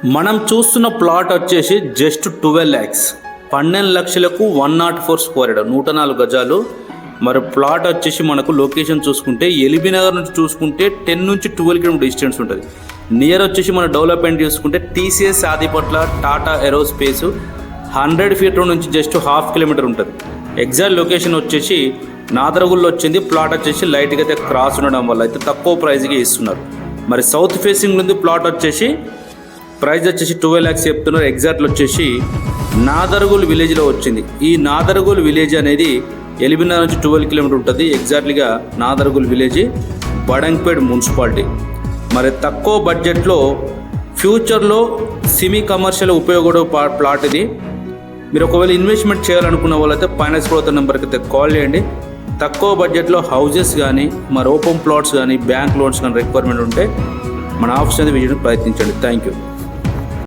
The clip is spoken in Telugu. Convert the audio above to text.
మనం చూస్తున్న ప్లాట్ వచ్చేసి జస్ట్ 12 lakhs 12 లక్షలకు 104 స్క్వేర్ 104 గజాలు. మరి ప్లాట్ వచ్చేసి మనకు లొకేషన్ చూసుకుంటే ఎల్బీ నగర్ నుంచి చూసుకుంటే 10 నుంచి 12 కిలోమీటర్ డిస్టెన్స్ ఉంటుంది. నియర్ వచ్చేసి మన డెవలప్మెంట్ చూసుకుంటే TCS Adibatla, Tata aerospace 100 feet నుంచి జస్ట్ 1/2 kilometer ఉంటుంది. ఎగ్జాక్ట్ లొకేషన్ వచ్చేసి నాదరగుల్లో వచ్చింది. ప్లాట్ వచ్చేసి లైట్గా అయితే క్రాస్ ఉండడం వల్ల అయితే తక్కువ ప్రైస్కి ఇస్తున్నారు. మరి సౌత్ ఫేసింగ్ ఉంది ప్లాట్ వచ్చేసి ప్రైస్ వచ్చేసి 12 lakhs చెప్తున్నారు. ఎగ్జాక్ట్లు వచ్చేసి నాదరగుల్ విలేజ్లో వచ్చింది. ఈ నాదరగుల్ విలేజ్ అనేది ఎల్బీనగర్ నుంచి 12 kilometer ఉంటుంది. ఎగ్జాక్ట్లీగా నాదరగుల్ విలేజ్ బడంగ్పేట్ మున్సిపాలిటీ. మరి తక్కువ బడ్జెట్లో ఫ్యూచర్లో సెమీ కమర్షియల్ ఉపయోగపడే ప్లాట్ ఇది. మీరు ఒకవేళ ఇన్వెస్ట్మెంట్ చేయాలనుకున్న వాళ్ళైతే ఫైనాన్స్ బ్రోకర్ నెంబర్కి అయితే కాల్ చేయండి. తక్కువ బడ్జెట్లో హౌజెస్ కానీ మరి ఓపెన్ ప్లాట్స్ కానీ బ్యాంక్ లోన్స్ కానీ రిక్వైర్మెంట్ ఉంటే మన ఆఫీస్ అనేది విజిట్ ప్రయత్నించండి. Thank you.